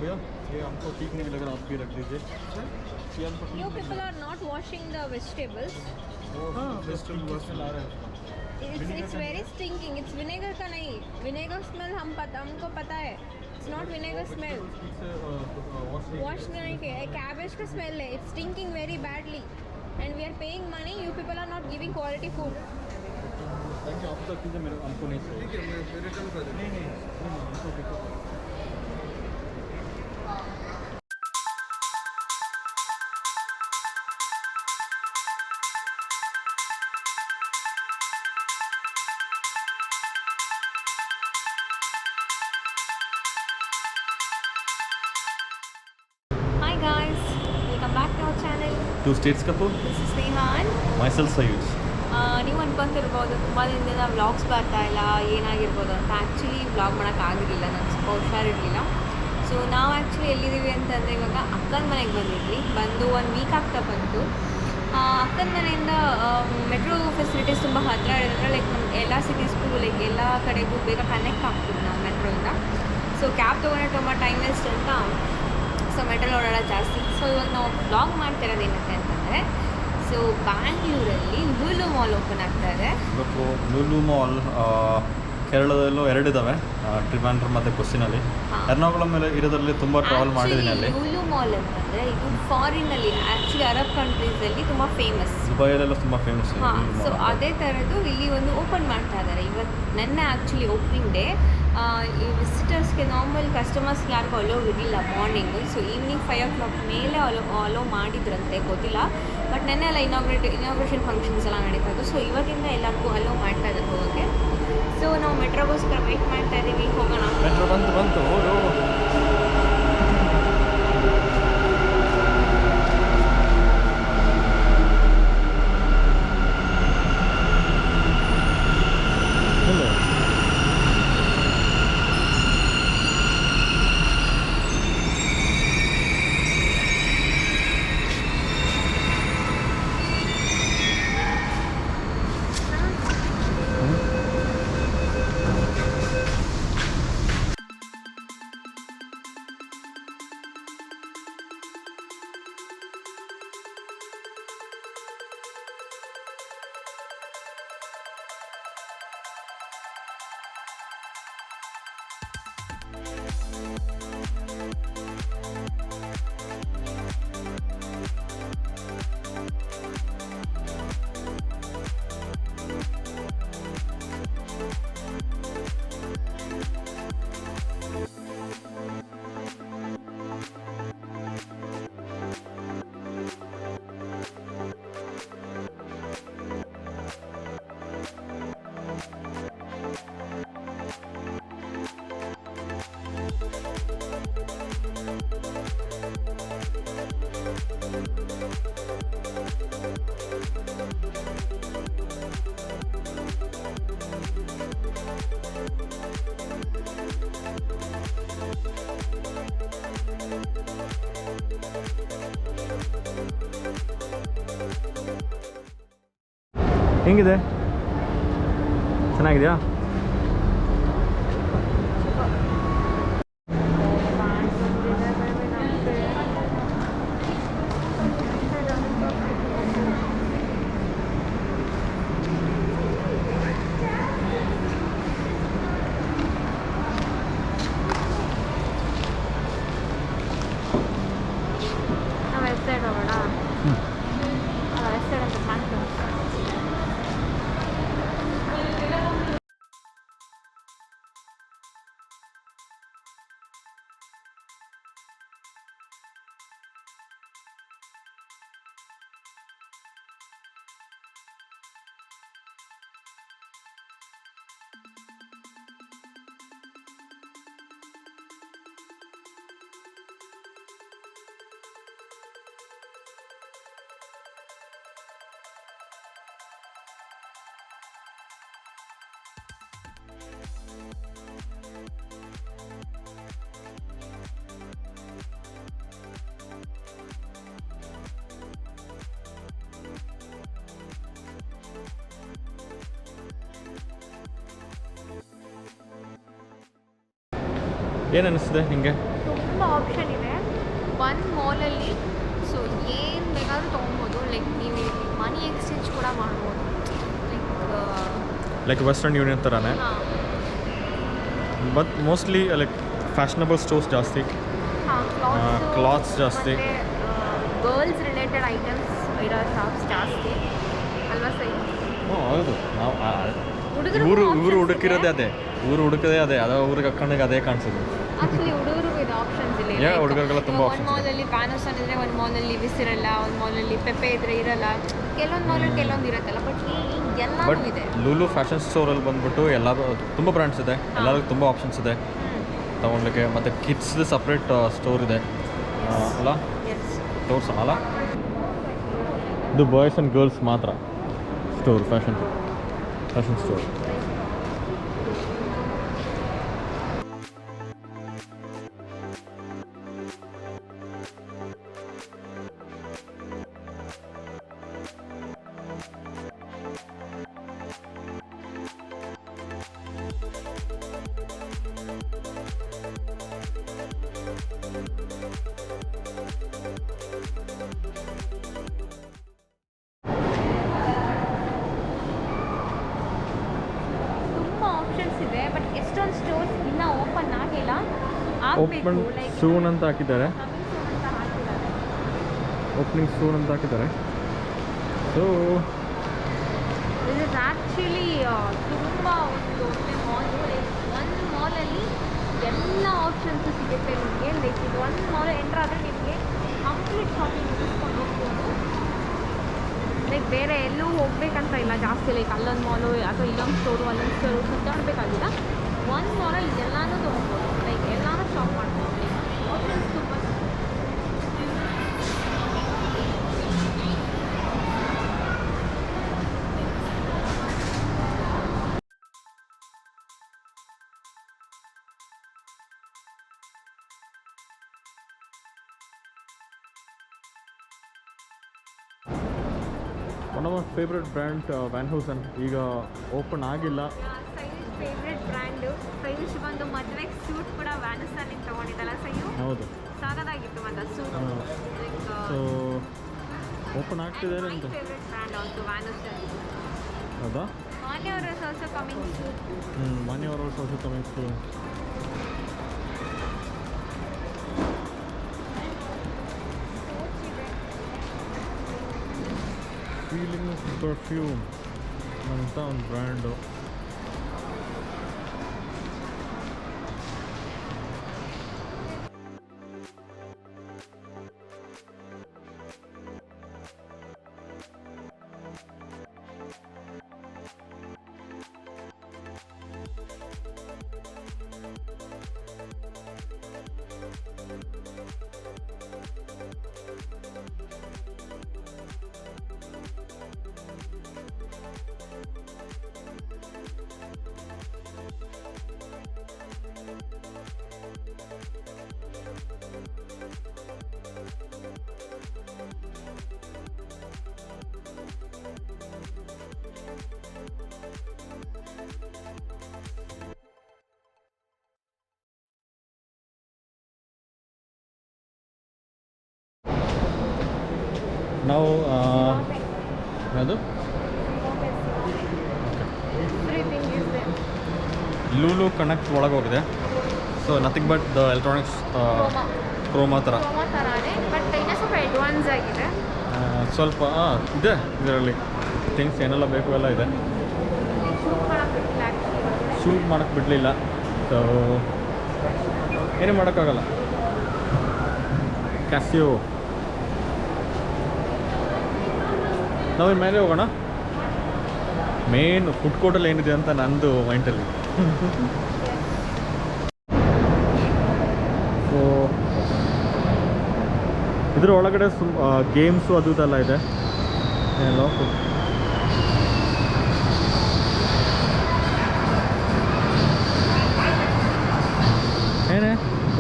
भैया ये हमको ठीक नहीं लग रहा, आप भी रख दीजिए। You people are not washing the vegetables. हाँ वेजिटेबल ला रहे हैं। It's very stinking. It's vinegar का नहीं. Vinegar smell हमको पता है. It's not vinegar smell. Wash नहीं के cabbage का smell है. It's stinking very badly. And we are paying money. You people are not giving quality food. Thank you, आप तक कीजिए, मेरे हमको नहीं चाहिए। ठीक है, मैं रिटर्न कर दूँ। नहीं हमको देखो। Hi guys, welcome back to our channel. TwoStatesCouple. This is Sneha and myself Sayouj. ನೀವು ಅನ್ಕೊಂತಿರ್ಬೋದು ತುಂಬ ದಿನದಿಂದ ವ್ಲಾಗ್ಸ್ ಬರ್ತಾ ಇಲ್ಲ, ಏನಾಗಿರ್ಬೋದು ಅಂತ. ಆ್ಯಕ್ಚುಲಿ ವ್ಲಾಗ್ ಮಾಡೋಕ್ಕಾಗಿರಲಿಲ್ಲ, ನನಗೆ ಸ್ವಲ್ಪ ಹುಷಾರಿರಲಿಲ್ಲ. ಸೊ ನಾವು ಆ್ಯಕ್ಚುಲಿ ಎಲ್ಲಿದ್ದೀವಿ ಅಂತಂದರೆ ಇವಾಗ ಅಕ್ಕನ ಮನೆಗೆ ಬಂದಿದ್ವಿ. ಬಂದು 1 ವೀಕ್ ಆಗ್ತಾ ಬಂತು. ಅಕ್ಕನ ಮನೆಯಿಂದ ಮೆಟ್ರೋ ಫೆಸಿಲಿಟೀಸ್ ತುಂಬ ಹತ್ತಿರ ಇರೋದ್ರೆ ಲೈಕ್ ನಮ್ಮ ಎಲ್ಲ ಸಿಟೀಸ್ಗೂ ಲೈಕ್ ಎಲ್ಲ ಕಡೆಗೂ ಬೇಗ ಕನೆಕ್ಟ್ ಆಗ್ತೀವಿ ನಾವು ಮೆಟ್ರೋಯಿಂದ. ಸೊ ಕ್ಯಾಬ್ ತೊಗೊಂಡ್ರೆ ತುಂಬ ಟೈಮ್ ವೇಸ್ಟ್ ಅಂತ ಸೊ ಮೆಟ್ರೋಲ್ಲಿ ಓಡಾಡೋ ಜಾಸ್ತಿ. ಸೊ ಇವಾಗ ನಾವು ವ್ಲಾಗ್ ಮಾಡ್ತಿರೋದು ಏನಂತೆ ಅಂತಂದರೆ, ಸೊ ಬ್ಯಾಂಗ್ಳೂರಲ್ಲಿ ಲೂಲು ಮಾಲ್ ಓಪನ್ ಆಗ್ತಾ ಇದೆ. ಲೂಲು ಮಾಲ್ ಕೇರಳದಲ್ಲೂ 2 ಇದ್ದಾವೆ, ಟ್ರಿವಾಂಡ್ರಮ್ ಮತ್ತು ಕೊಚ್ಚಿನಲ್ಲಿ. ಎರ್ನಾಕುಳಂ ಮೇಲೆ ಇರೋದ್ರಲ್ಲಿ ತುಂಬ ಟ್ರಾವೆಲ್ ಮಾಡಿದ್ದೀನಿ ಅಲ್ಲಿ. ಲೂಲು ಮಾಲ್ ಅಂತಂದರೆ ಇದು ಫಾರಿನಲ್ಲಿ ಆ್ಯಕ್ಚುಲಿ ಅರಬ್ ಕಂಟ್ರೀಸಲ್ಲಿ ತುಂಬ ಫೇಮಸ್, ದುಬೈಯಲ್ಲೆಲ್ಲ ತುಂಬ ಫೇಮಸ್. ಹಾಂ, ಸೊ ಅದೇ ಥರದ್ದು ಇಲ್ಲಿ ಒಂದು ಓಪನ್ ಮಾಡ್ತಾ ಇದ್ದಾರೆ ಇವತ್ತು. ನನ್ನ ಆ್ಯಕ್ಚುಲಿ ಓಪನಿಂಗ್ ಡೇ. ಈ ವಿಸಿಟರ್ಸ್ಗೆ ನಾರ್ಮಲ್ ಕಸ್ಟಮರ್ಸ್ಗೆ ಯಾರಿಗೂ ಅಲೋ ಇರಲಿಲ್ಲ ಮಾರ್ನಿಂಗು. ಸೊ ಈವ್ನಿಂಗ್ 5 o'clock ಮೇಲೆ ಅಲೋ ಮಾಡಿದ್ರಂತೆ, ಗೊತ್ತಿಲ್ಲ. ಬಟ್ ನೆನ್ನೆ ಎಲ್ಲ ಇನಾಗ್ರೇಷನ್ ಫಂಕ್ಷನ್ಸ್ ಎಲ್ಲ ನಡೀತಾ ಇತ್ತು. ಸೊ ಇವಾಗಿಂದ ಎಲ್ಲರಿಗೂ ಅಲೋ ಮಾಡ್ತಾ ಇದ್ದಾರೆ ಹೋಗೋಕ್ಕೆ. ಸೊ ನಾವು ಮೆಟ್ರೋಗೋಸ್ಕರ ವೆಯ್ಟ್ ಮಾಡ್ತಾ ಇದ್ದೀವಿ, ಹೋಗೋಣ. ಮೆಟ್ರೋ ಬಂತು. ಹೆಂಗಿದೆ? ಚೆನ್ನಾಗಿದೆಯಾ? ಏನು ಅನಿಸ್ತಿದೆ ನಿಮಗೆ? ತುಂಬ ಆಪ್ಷನ್ ಇದೆ. ಒಂದು ಮಾಲಲ್ಲಿ ಸೊ ಏನು ಬೇಕಾದ್ರೂ ತೊಗೊಬೋದು. ಲೈಕ್ ನೀವು ಮನಿ ಎಕ್ಸ್ಚೇಂಜ್ ಕೂಡ ಮಾಡ್ಬೋದು. ಲೈಕ್ ವೆಸ್ಟರ್ನ್ ಯೂನಿಯನ್ ಥರನೇ, ಹಾಂ but mostly like fashionable stores ಜಾಸ್ತಿ, ಕ್ಲಾತ್ಸ್ ಜಾಸ್ತಿ, ಗರ್ಲ್ಸ್ ರಿಲೇಟೆಡ್ ಐಟಮ್ಸ್ ಇರೋ ಶಾಪ್ಸ್ ಜಾಸ್ತಿ ಅಲ್ವಾ ಸೈ? ಹ್ಞೂ ಹೌದು. ನಾವು ಹುಡುಗರು ಊರು ಹುಡುಕಿರೋದೇ ಅದೇ, ಅದೇ ಊರಿಗೆ ಹಾಕೊಂಡಾಗ ಅದೇ ಕಾಣಿಸೋದು. ಆಕ್ಚುಲಿ ಹುಡುಗರಿಗೂ ಇದು ಆಪ್ಷನ್ಸ್ ಇಲ್ಲ. ಹುಡುಗರಿಗೆಲ್ಲ ತುಂಬ ಒಂದು ಮಾಲಲ್ಲಿ ಪ್ಯಾನೋಸನ್ ಇದ್ರೆ ಒಂದು ಮಾಲಲ್ಲಿ ವಿಸ್ ಇರಲ್ಲ, ಒಂದು ಮಾಲಲ್ಲಿ ಪೆಪ್ಪೆ ಇದ್ರೆ ಇರಲ್ಲ, ಕೆಲವೊಂದು ಮಾಲಲ್ಲಿ ಕೆಲವೊಂದು ಇರುತ್ತಲ್ಲ. ಬಟ್ ಎಲ್ಲವೂ ಇದೆ. ಲೂಲು ಫ್ಯಾಷನ್ ಸ್ಟೋರಲ್ಲಿ ಬಂದ್ಬಿಟ್ಟು ಎಲ್ಲರೂ ತುಂಬ ಬ್ರ್ಯಾಂಡ್ಸ್ ಇದೆ, ಎಲ್ಲರಿಗೂ ತುಂಬ ಆಪ್ಷನ್ಸ್ ಇದೆ ತೊಗೊಳ್ಲಿಕ್ಕೆ. ಮತ್ತು ಕಿಡ್ಸ್ದು ಸಪ್ರೇಟ್ ಸ್ಟೋರ್ ಇದೆ ಅಲ್ಲ, ತೋರ್ಸೋಣ. ಇದು ಬಾಯ್ಸ್ ಆ್ಯಂಡ್ ಗರ್ಲ್ಸ್ ಮಾತ್ರ ಸ್ಟೋರ್, ಫ್ಯಾಷನ್ ಸ್ಟೋರ್. ಬಟ್ ಎಷ್ಟೊಂದು ಸ್ಟೋರ್ಸ್ ಇನ್ನೂ ಓಪನ್ ಆಗಿಲ್ಲ, ಓಪನ್ ಸೂನ್ ಅಂತ ಹಾಕಿದ್ದಾರೆ, ಓಪನಿಂಗ್ ಸೂನ್ ಅಂತ ಹಾಕಿದ್ದಾರೆ. ಸೊ ದಿಸ್ ಇಸ್ ಆ್ಯಕ್ಚುಲಿ ತುಂಬ ಒಳ್ಳೆ ಮಾಲು. ಲೈಕ್ ಒಂದು ಮಾಲಲ್ಲಿ ಎಲ್ಲ ಆಪ್ಷನ್ಸು ಸಿಗುತ್ತೆ ನಿಮಗೆ. ಲೈಕ್ ಇದು ಒಂದು ಮಾಲ್ ಎಂಟ್ರ್ ಆದರೆ ನಿಮಗೆ ಕಂಪ್ಲೀಟ್ ಶಾಪಿಂಗ್ ಮುಗಿಸ್ಕೊಂಡು ಹೋಗ್ಬೋದು. ಲೈಕ್ ಬೇರೆ ಎಲ್ಲೂ ಹೋಗ್ಬೇಕಂತ ಇಲ್ಲ ಜಾಸ್ತಿ. ಲೈಕ್ ಅಲ್ಲೊಂದು ಮಾಲು ಅಥವಾ ಇಲ್ಲೊಂದು ಸ್ಟೋರು ಅಲ್ಲೊಂದು ಸ್ಟೋರು ಸುತ್ತಾಡಬೇಕಾಗಿಲ್ಲ. ಒಂದು ಮಾಲಲ್ಲಿ ಎಲ್ಲನೂ ತೊಗೊಬೋದು, ಲೈಕ್ ಎಲ್ಲನೂ ಶಾಪ್ ಮಾಡ್ಬೋದು. ಆಪ್ಷನ್ಸ್ ತುಂಬ. One of my favourite brand Van Heusen ಈಗ ಓಪನ್ ಆಗಿಲ್ಲ. ಸೈಯೂಜ್ ಫೇವ್ರೆಟ್ ಬ್ರ್ಯಾಂಡು. ಸೈಯೂಜ್ ಬಂದು ಮದುವೆಗೆ ಸೂಟ್ ಕೂಡ ವ್ಯಾನಸ್ನಲ್ಲಿ ತೊಗೊಂಡಿದ್ದಲ್ಲ ಸೈಯು? ಹೌದು, ಸಾಕಾಗಿತ್ತು ಮತ್ತು ಸೂಟ್. ಸೊ ಓಪನ್ ಆಗ್ತಿದೆ ಅಂತ. Favourite brand also Van Heusen. ಹೌದಾ? Manyavar is also coming soon. Manyavar is also coming soon. Feeling perfume ಅಂತ ಒಂದು ಬ್ರ್ಯಾಂಡು. ನಾವು ಯಾವುದು ಲೂಲು ಕನೆಕ್ಟ್ ಒಳಗೆ ಹೋಗಿದೆ. So nothing but the electronics Croma ಥರ ಬಟ್ ಇನ್ನೂ ಸ್ವಲ್ಪ ಅಡ್ವಾನ್ಸ್ ಆಗಿದೆ. ಸ್ವಲ್ಪ ಇದೆ ಇದರಲ್ಲಿ ಥಿಂಗ್ಸ್ ಏನೆಲ್ಲ ಬೇಕು ಎಲ್ಲ ಇದೆ. ಶೂಟ್ ಮಾಡೋಕ್ಕೆ ಬಿಡಲಿಲ್ಲ, ಸೊ ಏನೂ ಮಾಡೋಕ್ಕಾಗಲ್ಲ. ಕ್ಯಾಸಿಯೋ. ನಾವು ಮೇಲೆ ಹೋಗೋಣ. ಮೇನ್ ಫುಡ್ ಕೋರ್ಟಲ್ಲಿ ಏನಿದೆ ಅಂತ ನಂದು ಮೈಂಡಲ್ಲಿ. ಸೊ ಇದ್ರ ಒಳಗಡೆ ಗೇಮ್ಸು ಅದು ಇದೆಲ್ಲ ಇದೆ. ಏನೋ ಏನೇ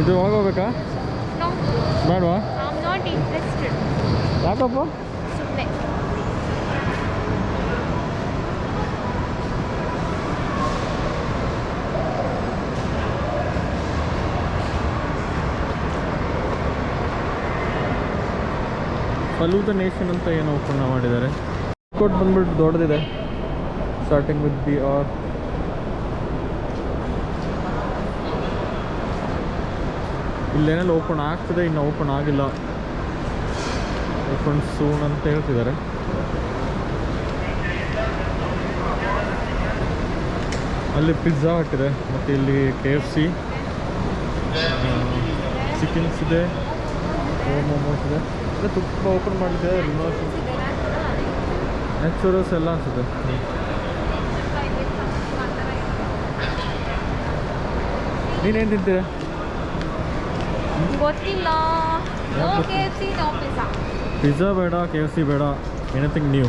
ಇದು ಹೋಗೋಬೇಕಾ ಬೇಡವಾ? ಯಾಕಪ್ಪ? ಸುಮ್ಮನೆ ಫಲೂದ ನೇಷನ್ ಅಂತ ಏನೋ ಓಪನ್ ಮಾಡಿದ್ದಾರೆ. ಕೋಟ್ ಬಂದ್ಬಿಟ್ಟು ದೊಡ್ಡದಿದೆ. Starting with B R. ಇಲ್ಲೇನೆಲ್ಲ ಓಪನ್ ಆಗ್ತದೆ, ಇನ್ನು ಓಪನ್ ಆಗಿಲ್ಲ. ಓಪನ್ ಸೂನ್ ಅಂತ ಹೇಳ್ತಿದ್ದಾರೆ. ಅಲ್ಲಿ ಪಿಜ್ಜಾ ಹಟ್ ಇದೆ, ಮತ್ತು ಇಲ್ಲಿ KFC, ಚಿಕನ್ಸ್ ಇದೆ, ಮೋಮೋಸ್ ಇದೆ. ಅಂದರೆ ತುಂಬ ಓಪನ್ ಮಾಡಿದೆ. ನ್ಯಾಚುರಲ್ಸ್ ಎಲ್ಲ ಅನಿಸುತ್ತೆ. ನೀನೇನು ತಿಂತೀರ? ಗೊತ್ತಿಲ್ಲ. ಪಿಜ್ಜಾ ಬೇಡ, KFC ಬೇಡ, anything new.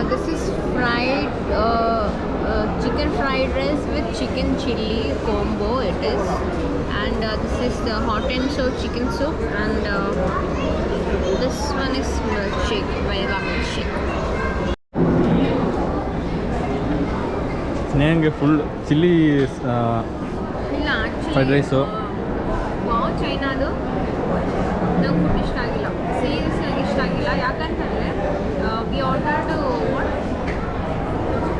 This is chicken fried rice with chicken chili combo it is, and this is the hot and sour chicken soup, and this one is milkshake, vanilla milkshake. ಸ್ನೇಹಂಗೆ full chilli ಇಲ್ಲ fried rice. Wow, ಚೈನಾದು ನಂಗೆ food ಇಷ್ಟ ಆಗಿಲ್ಲ, serious ಆಗಿ ಇಷ್ಟ ಆಗಿಲ್ಲ. ಯಾಕಂತಂದರೆ we ordered what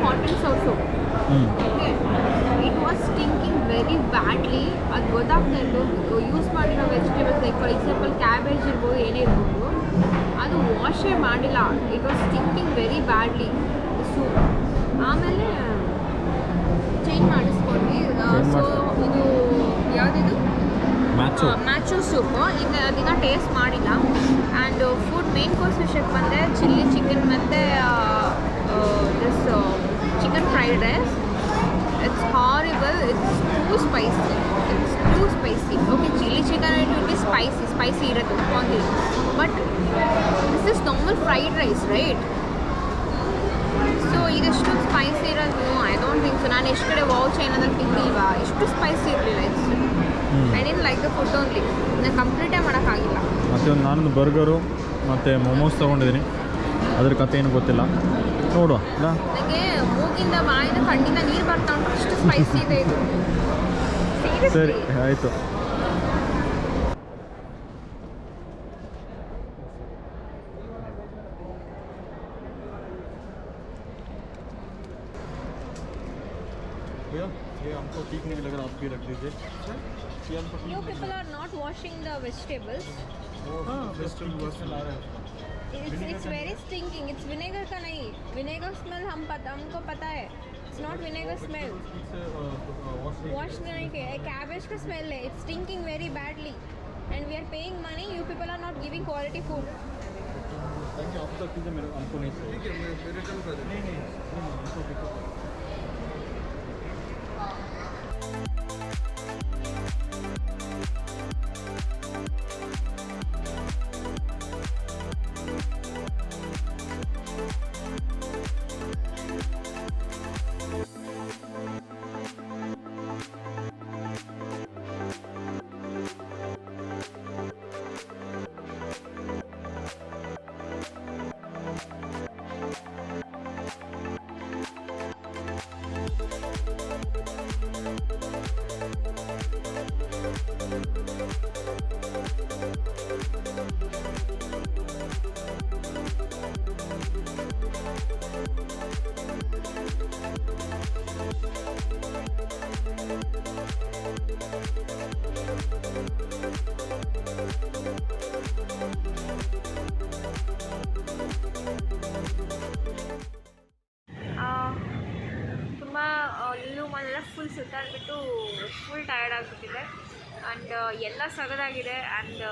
hot and sour soup. Okay, it was stinking very badly. ಅದು ಗೊತ್ತಾಗ್ತಾ ಇತ್ತು. ಯೂಸ್ ಮಾಡಿರೋ vegetables like for example cabbage ಇರ್ಬೋದು, ಏನೇ ಇರ್ಬೋದು, ಅದು ವಾಶೇ ಮಾಡಿಲ್ಲ. It was stinking very badly soup. ಆಮೇಲೆ ಚೇಂಜ್ ಮಾಡಿಸ್ಕೊಂಡ್ವಿ. ಸೊ ಇದು ಯಾವುದಿದು ಮ್ಯಾಚೋ ಸೂಪು. ಈಗ ಅದನ್ನ ಟೇಸ್ಟ್ ಮಾಡಿಲ್ಲ. ಆ್ಯಂಡ್ ಫುಡ್ ಮೇನ್ ಕೋರ್ಸ್ ವಿಷಯಕ್ಕೆ ಬಂದರೆ ಚಿಲ್ಲಿ ಚಿಕನ್ ಮತ್ತು this chicken fried rice. It's horrible. It's too spicy. Okay, chilli chicken it will be spicy ಇರುತ್ತೆ, ಒಪ್ಕೊಂತೀವಿ. But this is normal fried rice, right? So ಇದೆಷ್ಟು spicy ಇರೋದು I don't think so. ನಾನು ಎಷ್ಟು ಕಡೆ Wow ಚೈನಾದಲ್ಲಿ ತಿಂದಿಲ್ವಾ, ಇಷ್ಟು ಸ್ಪೈಸಿ ಇರಲಿಲ್ಲ. It's I didn't like the food only. ನಾನು ಕಂಪ್ಲೀಟೇ ಮಾಡೋಕ್ಕಾಗಿಲ್ಲ. ಮತ್ತು ಒಂದು ನಾನು ಬರ್ಗರು ಮತ್ತು ಮೊಮೋಸ್ ತೊಗೊಂಡಿದ್ದೀನಿ. ಅದ್ರ ಕಥೆ ಏನು ಗೊತ್ತಿಲ್ಲ, ನೋಡುವ. ನನಗೆ ಮೂಗಿಂದ ಬಾಯಿಂದ ಕಣ್ಣಿಂದ ನೀರು ಬರ್ತಾ ಉಂಟು, ಅಷ್ಟು ಸ್ಪೈಸಿ ಇದೆ ಇದು. ಸರಿ, ಆಯಿತು. ये हमको ठीक नहीं लग रहा, आप भी रख दीजिए. You people are not washing the vegetables. Vegetable washer आ रहा है. It's very stinking. It's vinegar का नहीं. Vinegar smell हमको पता है. It's not vinegar smell. Wash नहीं के cabbage का smell है. It's stinking very badly. And we are paying money. You people are not giving quality food. Thank you. आप तक कीजिए, मेरे हमको नहीं चाहिए. ठीक है, मैं रिटर्न कर दूँ. नहीं LULU Mall ಫುಲ್ ಸುತ್ತಾಡ್ಬಿಟ್ಟು ಫುಲ್ ಟಯರ್ಡ್ ಆಗಿಬಿಟ್ಟಿದೆ. ಆ್ಯಂಡ್ ಎಲ್ಲ ಸಗದಾಗಿದೆ. ಆ್ಯಂಡ್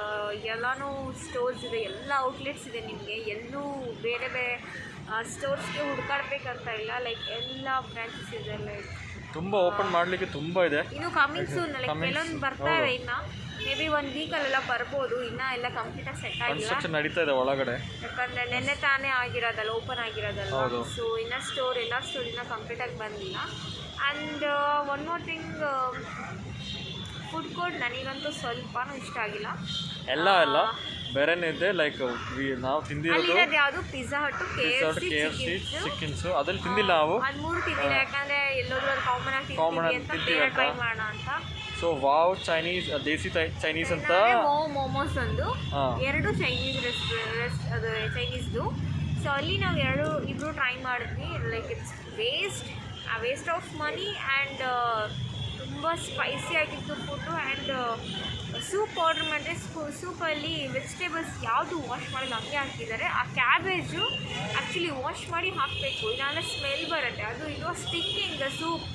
ಎಲ್ಲನೂ ಸ್ಟೋರ್ಸ್ ಇದೆ, ಎಲ್ಲ ಔಟ್ಲೆಟ್ಸ್ ಇದೆ. ನಿಮಗೆ ಎಲ್ಲೂ ಬೇರೆ ಬೇರೆ ಸ್ಟೋರ್ಸ್ಗೆ ಹುಡುಕಾಡ್ಬೇಕಂತ ಇಲ್ಲ. ಲೈಕ್ ಎಲ್ಲ ಬ್ರ್ಯಾಂಚಸ್ ಇದೆ. ಲೈಕ್ ತುಂಬ ಓಪನ್ ಮಾಡಲಿಕ್ಕೆ ತುಂಬ ಇದೆ. ಇನ್ನು ಕಮಿಂಗ್ ಸೂನ್ ಕೆಲವೊಂದು ಬರ್ತಾ ಇದೆ. ಇನ್ನು ಮೇ ಬಿ 1 ವೀಕಲ್ಲೆಲ್ಲ ಬರ್ಬೋದು. ಇನ್ನೂ ಎಲ್ಲ ಕಂಪ್ಲೀಟಾಗಿ ಸೆಟ್ ಆಗಿಲ್ಲ, ಕನ್ಸ್ಟ್ರಕ್ಷನ್ ನಡೀತಾ ಇದೆ ಒಳಗಡೆ. ಯಾಕಂದರೆ ನೆನ್ನೆ ತಾನೇ ಆಗಿರೋದಲ್ಲ, ಓಪನ್ ಆಗಿರೋದಲ್ಲ. ಸೊ ಇನ್ನೂ ಎಲ್ಲ ಸ್ಟೋರ್ ಇನ್ನೂ ಕಂಪ್ಲೀಟಾಗಿ ಬಂದಿಲ್ಲ. And one more thing, food court ನನಗಂತೂ ಸ್ವಲ್ಪನೂ ಇಷ್ಟ ಆಗಿಲ್ಲ. ಎಲ್ಲ ಬೇರೆನೇ ಇದೆ. ಲೈಕ್ ನಾವು ತಿಂದಿರೋದು ಯಾವುದು ಪಿಜ್ಜಾ ಹಟ್, KFC, ಚಿಕನ್ಸು ಅದ್ರಲ್ಲಿ ತಿಂದಿಲ್ಲ ನಾವು. ಅದು 3 ತಿಂದಿಲ್ಲ, ಯಾಕಂದರೆ ಎಲ್ಲೋದ್ರೂ ಕಾಮನ್ ಆಗಿ ಟ್ರೈ ಮಾಡೋಣ ಅಂತ. ಸೊ ವಾವ್ ಚೈನೀಸ್, ದೇಸಿ ಚೈನೀಸ್ ಅಂತ ಮೋಮೋಸ್ ಒಂದು 2 ಚೈನೀಸ್ ಅದು ಚೈನೀಸ್ದು. ಸೊ ಅಲ್ಲಿ ನಾವು ಇಬ್ಬರು ಟ್ರೈ ಮಾಡಿದ್ವಿ. Like it's waste of money. And ತುಂಬ ಸ್ಪೈಸಿ ಆಗಿತ್ತು ಫುಡ್ಡು. ಆ್ಯಂಡ್ ಸೂಪ್ ಆರ್ಡ್ರ್ ಮಾಡಿದ್ರೆ ಸೂಪಲ್ಲಿ ವೆಜಿಟೇಬಲ್ಸ್ ಯಾವುದು ವಾಶ್ ಮಾಡಿಲ್ಲ, ಹಂಗೆ ಹಾಕಿದ್ದಾರೆ. ಆ ಕ್ಯಾಬೇಜು ಆ್ಯಕ್ಚುಲಿ ವಾಶ್ ಮಾಡಿ ಹಾಕಬೇಕು, ಇಲ್ಲಾಂದರೆ ಸ್ಮೆಲ್ ಬರುತ್ತೆ. ಅದು ಇದು ಸ್ಟಿಕ್ಕಿಂಗ್ ಸೂಪ್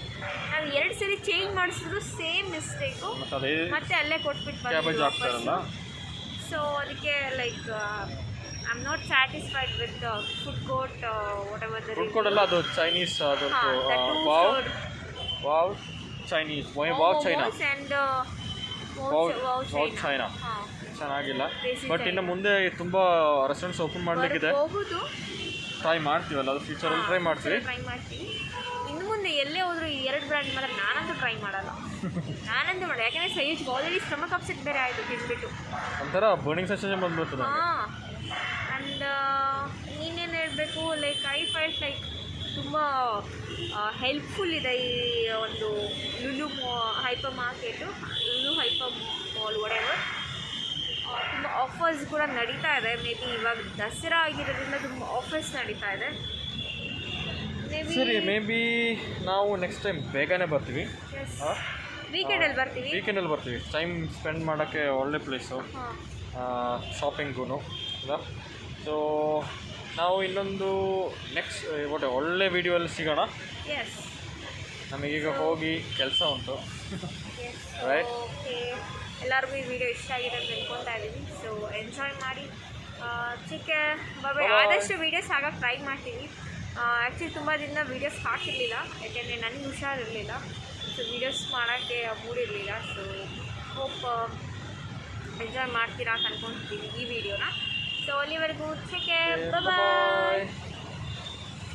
ನಾವು 2 ಸರಿ ಚೇಂಜ್ ಮಾಡಿಸಿದ್ರು ಸೇಮ್ ಮಿಸ್ಟೇಕು, ಮತ್ತೆ ಅಲ್ಲೇ ಕೊಟ್ಬಿಟ್ಟು ಬಂದು. ಸೊ ಅದಕ್ಕೆ like I am not satisfied with food court. What ever the food court ಅಲ್ಲ, ಅದು ಚೈನೀಸ್. ಅದು wow Chinese, wow China and wow China ಚೆನ್ನಾಗಿಲ್ಲ. ಬಟ್ ಇನ್ನು ಮುಂದೆ ತುಂಬ ರೆಸ್ಟೋರೆಂಟ್ಸ್ ಓಪನ್ ಮಾಡಲಿಕ್ಕಿದೆ. ಟ್ರೈ ಮಾಡ್ತೀವಲ್ಲ, ಅದು ಫ್ಯೂಚರಲ್ಲಿ ಟ್ರೈ ಮಾಡ್ತೀವಿ. ಇನ್ನು ಮುಂದೆ ಎಲ್ಲೇ ಹೋದ್ರು ಈ 2 ಬ್ರ್ಯಾಂಡ್ ಮಾತ್ರ ನಾನಂತೂ ಟ್ರೈ ಮಾಡಲ್ಲ. ಯಾಕಂದರೆ ಸೈಯೂಜ್ ಆಲ್ರೆಡಿ ಸ್ಟಮಕ್ ಅಪ್ಸೆಟ್ ಬೇರೆ ಆಯಿತು ತಿಂದ್ಬಿಟ್ಟು, ಒಂಥರ ಬರ್ನಿಂಗ್ ಸೆನ್ಸೇಷನ್ ಬಂದ್ಬಿಡ್ತದೆ. ಆ್ಯಂಡ್ ನೀನೇನು ಹೇಳಬೇಕು, ಲೈಕ್ ಐ ಫೈಟ್ ಲೈಕ್ ತುಂಬ ಹೆಲ್ಪ್ಫುಲ್ ಇದೆ ಈ ಒಂದು Lulu hypermarket, Lulu hyper mall whatever. ತುಂಬ ಆಫರ್ಸ್ ಕೂಡ ನಡೀತಾ ಇದೆ. ಮೇ ಬಿ ಇವಾಗ ದಸರಾ ಆಗಿರೋದ್ರಿಂದ ತುಂಬ ಆಫರ್ಸ್ ನಡೀತಾ ಇದೆ. ಸರಿ, ಮೇ ಬಿ ನಾವು ನೆಕ್ಸ್ಟ್ ಟೈಮ್ ಬೇಗನೆ ಬರ್ತೀವಿ. ವೀಕೆಂಡಲ್ಲಿ ಬರ್ತೀವಿ. ಟೈಮ್ ಸ್ಪೆಂಡ್ ಮಾಡೋಕ್ಕೆ ಒಳ್ಳೆ ಪ್ಲೇಸು, ಶಾಪಿಂಗೂ ಅಲ್ಲ. ಸೊ ನಾವು ಇನ್ನೊಂದು ನೆಕ್ಸ್ಟ್ ಒಳ್ಳೆ ವಿಡಿಯೋಲ್ಲಿ ಸಿಗೋಣ. ನಮಗೀಗ ಹೋಗಿ ಕೆಲಸ ಉಂಟು. ರೈಟ್, ಎಲ್ಲರಿಗೂ ಈ ವಿಡಿಯೋ ಇಷ್ಟ ಆಗಿದೆ ಅಂತ ಅನ್ಕೊತಾ ಇದ್ದೀವಿ. ಸೊ ಎಂಜಾಯ್ ಮಾಡಿ. ಆದಷ್ಟು ವೀಡಿಯೋಸ್ ಆಗೋಕ್ಕೆ ಟ್ರೈ ಮಾಡ್ತೀವಿ. ಆ್ಯಕ್ಚುಲಿ ತುಂಬ ದಿನ ವೀಡಿಯೋಸ್ ಹಾಕಿರಲಿಲ್ಲ, ಯಾಕೆಂದರೆ ನನಗೆ ಹುಷಾರಿರಲಿಲ್ಲ. ಸೊ ವೀಡಿಯೋಸ್ ಮಾಡೋಕ್ಕೆ ಮೂಡಿರಲಿಲ್ಲ. ಸೊ ಹೋಪ್ ಎಂಜಾಯ್ ಮಾಡ್ತೀರಾ ಅಂತ ಅನ್ಕೊಳ್ತೀವಿ ಈ ವಿಡಿಯೋನ. ಸೊ ಅಲ್ಲಿವರೆಗೂ ಬಾಯ್.